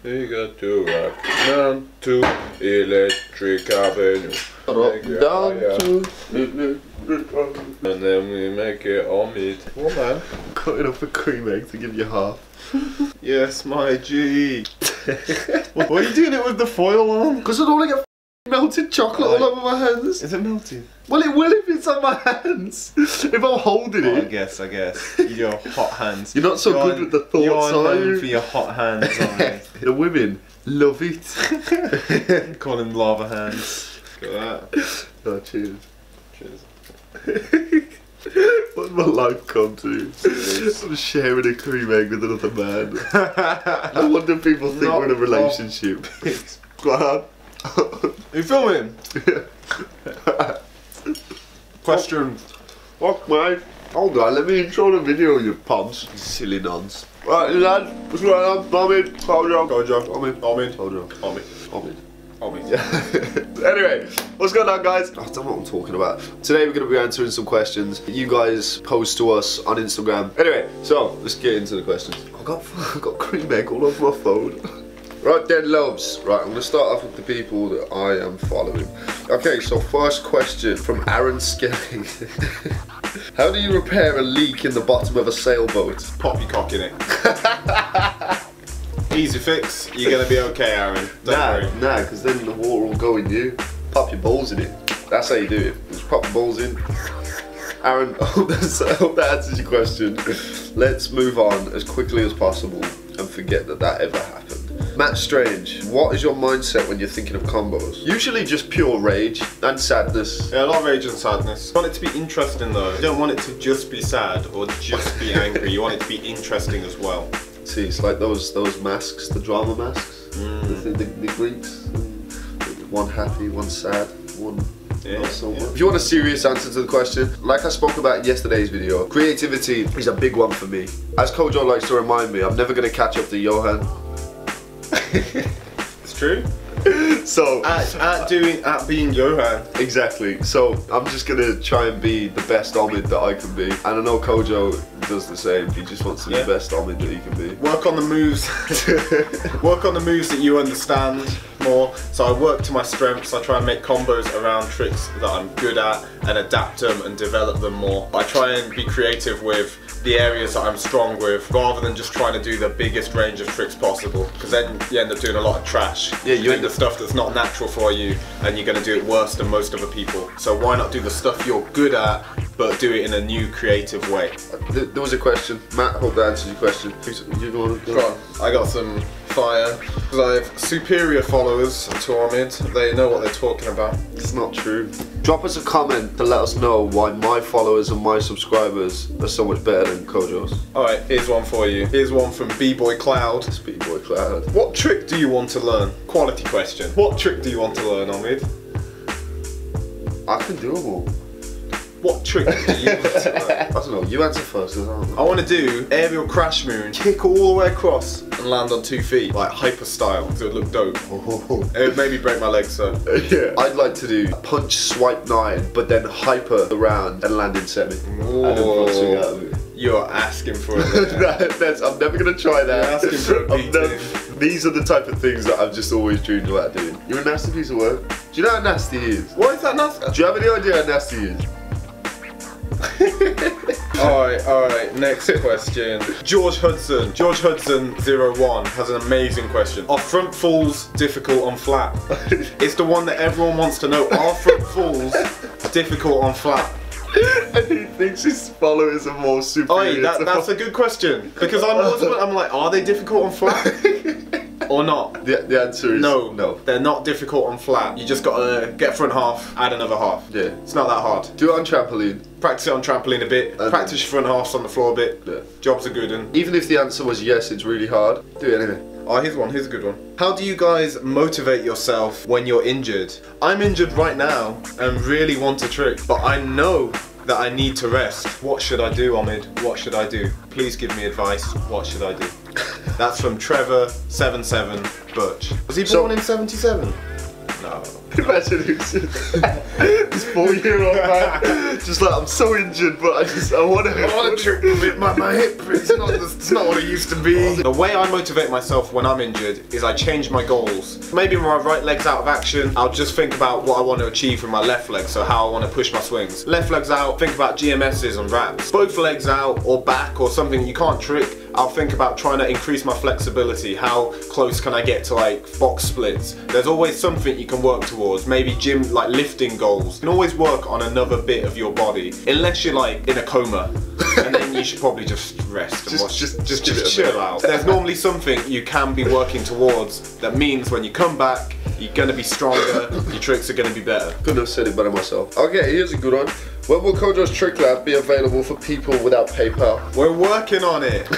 We got to rock down to Electric Avenue. Rock down to and then we make it Omid. What, man? Cutting up a cream egg to give you half. Yes, my G. Why are you doing it with the foil on? Because I don't want to get melted chocolate all over my hands. Is it melted? Well, it will if it's on my hands. If I'm holding it. I guess. Your hot hands. You're not so good with the thoughts, You're are known you? for your hot hands, aren't you? The women love it. Call him lava hands. Look at that. Oh, cheers. Cheers. What's my life come to? I'm sharing a cream egg with another man. No wonder people think we're in a relationship. Go on. You filming? Question. Fuck, mate. Hold on, let me intro the video, you punts. Silly nons. Right, lad, what's going on? Omid, Kojo. Omid. Anyway, what's going on, guys? I don't know what I'm talking about. Today we're going to be answering some questions you guys post to us on Instagram. Anyway, so let's get into the questions. I've got cream egg all over my phone. Right then, loves. Right, I'm going to start off with the people that I am following. Okay, so first question from Aaron Skelly. How do you repair a leak in the bottom of a sailboat? Pop your cock in it. Easy fix. You're going to be okay, Aaron. Don't worry. Nah, because then the water will go in you. Pop your balls in it. That's how you do it. Just pop the balls in. Aaron, I hope that answers your question. Let's move on as quickly as possible and forget that ever happened. Matt Strange, what is your mindset when you're thinking of combos? Usually just pure rage and sadness. Yeah, a lot of rage and sadness. You want it to be interesting though. You don't want it to just be sad or just be angry. You want it to be interesting as well. See, it's like those masks, the drama masks. The Greeks. One happy, one sad, one... Yeah. If you want a serious answer to the question, like I spoke about in yesterday's video, creativity is a big one for me. As Kojo likes to remind me, I'm never going to catch up to Johan. It's true. So at being Johan. Exactly. So I'm just gonna try and be the best Omid that I can be. And I know Kojo does the same. He just wants to be the best Omid that he can be. Work on the moves. Work on the moves that you understand more. So I work to my strengths. I try and make combos around tricks that I'm good at and adapt them and develop them more. I try and be creative with the areas that I'm strong with, rather than just trying to do the biggest range of tricks possible, because then you end up doing a lot of trash. Yeah, you end up stuff that's not natural for you, and you're going to do it worse than most other people. So why not do the stuff you're good at, but do it in a new, creative way? There was a question. Matt, hope that answers your question. You go on. I got some fire, because I have superior followers to Omid. They know what they're talking about. It's not true. Drop us a comment to let us know why my followers and my subscribers are so much better than Kojo's. Alright, here's one for you. Here's one from B-Boy Cloud. It's B-Boy Cloud. What trick do you want to learn? Quality question. What trick do you want to learn, Omid? I can do them all. What trick do you want to learn? I don't know, you answer first. I want to do aerial crash moon, kick all the way across and land on 2 feet, like hyper style, because it would look dope. It would maybe break my legs so. Yeah. I'd like to do punch swipe 9, but then hyper around and land in semi. Whoa. And then punching out of it. You're asking for it. I'm never going to try that. You're asking for a beating. These are the type of things that I've just always dreamed about doing. You're a nasty piece of work. Do you know how nasty he is? Why is that nasty? Do you have any idea how nasty he is? Alright, next question. George Hudson 01 has an amazing question. Are front falls difficult on flat? It's the one that everyone wants to know. Are front falls difficult on flat? And he thinks his followers are more superior. That's a good question. Because I'm like, are they difficult on flat? Or not? The answer is no. No. They're not difficult on flat. You just gotta get front half, add another half. Yeah. It's not that hard. Do it on trampoline. Practice it on trampoline a bit. Practice your front halves on the floor a bit. Yeah. Jobs are good. And even if the answer was yes, it's really hard. Do it anyway. Oh, here's one. Here's a good one. How do you guys motivate yourself when you're injured? I'm injured right now and really want a trick, but I know that I need to rest. What should I do, Omid? What should I do? Please give me advice. What should I do? That's from Trevor77 Butch. Was he born in 77? No. Imagine it's this 4-year-old man, just like, I'm so injured, but I want to trick with my hip. It's not what it used to be. The way I motivate myself when I'm injured is I change my goals. Maybe when my right leg's out of action, I'll just think about what I want to achieve with my left leg, so how I want to push my swings. Left leg's out, think about GMSs and wraps. Both legs out or back or something you can't trick, I'll think about trying to increase my flexibility. How close can I get to like box splits? There's always something you can work towards. Maybe gym, like lifting goals. You can always work on another bit of your body, unless you're like in a coma, and then you should probably just rest and just chill out. There's normally something you can be working towards that means when you come back, you're gonna be stronger, your tricks are gonna be better. Couldn't have said it better myself. Okay, here's a good one. When will Kojo's Trick Lab be available for people without PayPal? We're working on it.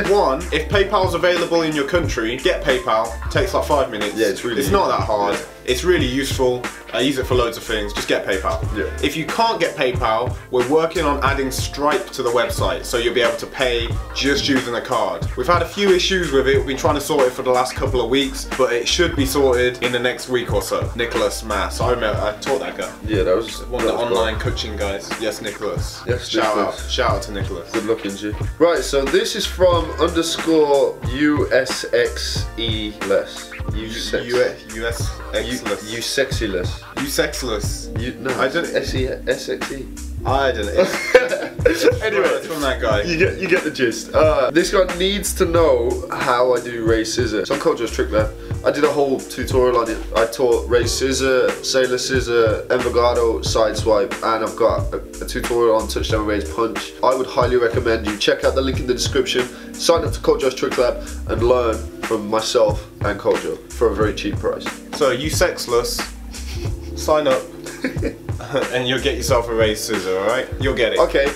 One, if PayPal's available in your country, get PayPal. It takes like 5 minutes. Yeah, it's not that hard. Yeah. It's really useful. I use it for loads of things. Just get PayPal. Yeah. If you can't get PayPal, we're working on adding Stripe to the website, so you'll be able to pay just using a card. We've had a few issues with it. We've been trying to sort it for the last couple of weeks, but it should be sorted in the next week or so. Nicholas Mass. I remember I taught that guy. Yeah, that was one of the online coaching guys. Yes, Nicholas. Yes, shout Nicholas. out. Shout out to Nicholas. Good looking, G. Right, so this is from _USXEless. You sexyless. You sexless. No, I don't. SXE. I don't know. Anyway, it's from that guy. You get the gist. This guy needs to know how I do raise scissor. So I'm Kojo's Trick Lab. I did a whole tutorial on it. I taught raise scissor, sailor scissor, envigado, side swipe, and I've got a tutorial on touchdown raise punch. I would highly recommend you check out the link in the description, sign up to Kojo's Trick Lab, and learn from myself and Kojo for a very cheap price. So you sexless, sign up. And you'll get yourself a raised scissor, alright? You'll get it. Okay,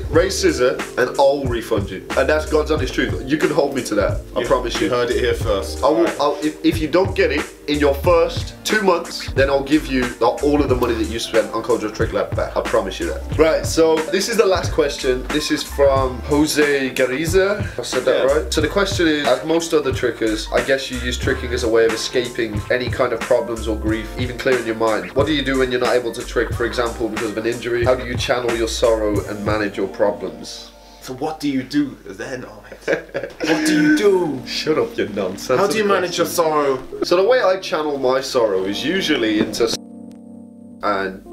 raise scissor and I'll refund you. And that's God's honest truth. You can hold me to that. I promise you. You heard it here first. If you don't get it in your first 2 months, then I'll give you all of the money that you spent on Kojo's Trick Lab back. I promise you that. Right, so this is the last question. This is from Jose Garriza. If I said that right. So the question is, as most other trickers, I guess you use tricking as a way of escaping any kind of problems or grief, even clearing your mind. What do you do when you're not able to trick, for example, because of an injury? How do you channel your sorrow and manage your problems? So what do you do then, Omid? What do you do? Shut up, you nonsense. How do you manage your sorrow? So the way I channel my sorrow is usually into and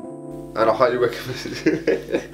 I highly recommend it.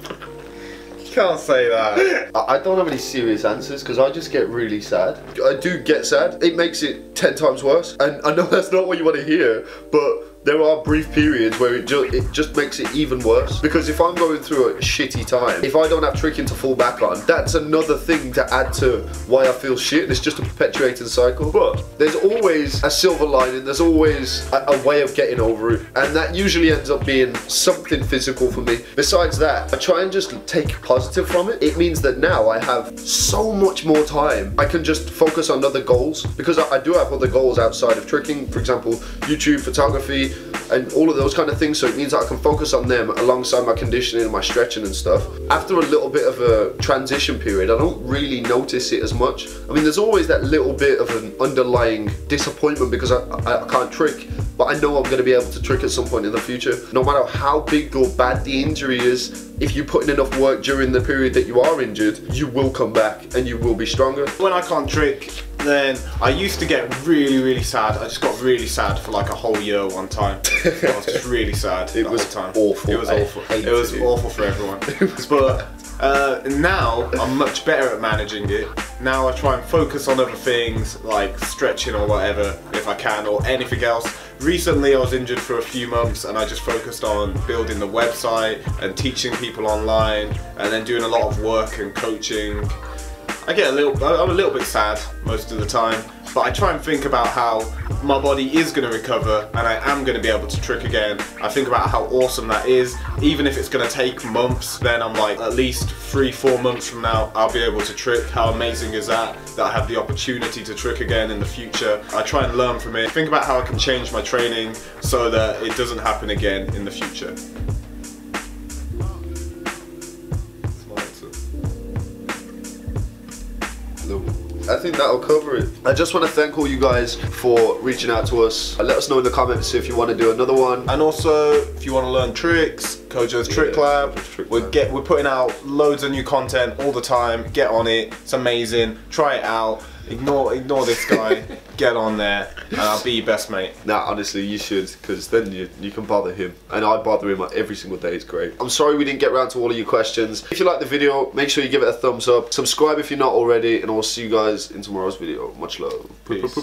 You can't say that. I don't have any serious answers because I just get really sad. I do get sad. It makes it 10 times worse. And I know that's not what you want to hear, but there are brief periods where it just makes it even worse. Because if I'm going through a shitty time, if I don't have tricking to fall back on, that's another thing to add to why I feel shit, and it's just a perpetuating cycle. But there's always a silver lining, there's always a way of getting over it, and that usually ends up being something physical for me. Besides that, I try and just take positive from it. It means that now I have so much more time. I can just focus on other goals, because I do have other goals outside of tricking, for example, YouTube, photography, and all of those kind of things, so it means that I can focus on them alongside my conditioning and my stretching and stuff. After a little bit of a transition period, I don't really notice it as much. I mean, there's always that little bit of an underlying disappointment because I can't trick, but I know I'm going to be able to trick at some point in the future. No matter how big or bad the injury is, if you put in enough work during the period that you are injured, you will come back and you will be stronger. When I can't trick, then I used to get really, really sad. I just got really sad for like a whole year one time. I was just really sad the whole time. Awful. It was awful. It was awful for everyone. But now I'm much better at managing it. Now I try and focus on other things like stretching or whatever if I can, or anything else. Recently I was injured for a few months and I just focused on building the website and teaching people online, and then doing a lot of work and coaching. I'm a little bit sad most of the time, but I try and think about how my body is going to recover and I am going to be able to trick again. I think about how awesome that is. Even if it's going to take months, then I'm like, at least 3-4 months from now I'll be able to trick. How amazing is that I have the opportunity to trick again in the future. I try and learn from it. Think about how I can change my training so that it doesn't happen again in the future. I think that'll cover it. I just want to thank all you guys for reaching out to us. Let us know in the comments if you want to do another one. And also, if you want to learn tricks, Kojo's Trick Lab. We're putting out loads of new content all the time. Get on it. It's amazing. Try it out. Ignore this guy. Get on there, and I'll be your best mate. Nah, honestly, you should, because then you can bother him, and I bother him every single day. It's great. I'm sorry we didn't get around to all of your questions. If you like the video, make sure you give it a thumbs up. Subscribe if you're not already, and I'll see you guys in tomorrow's video. Much love. Peace.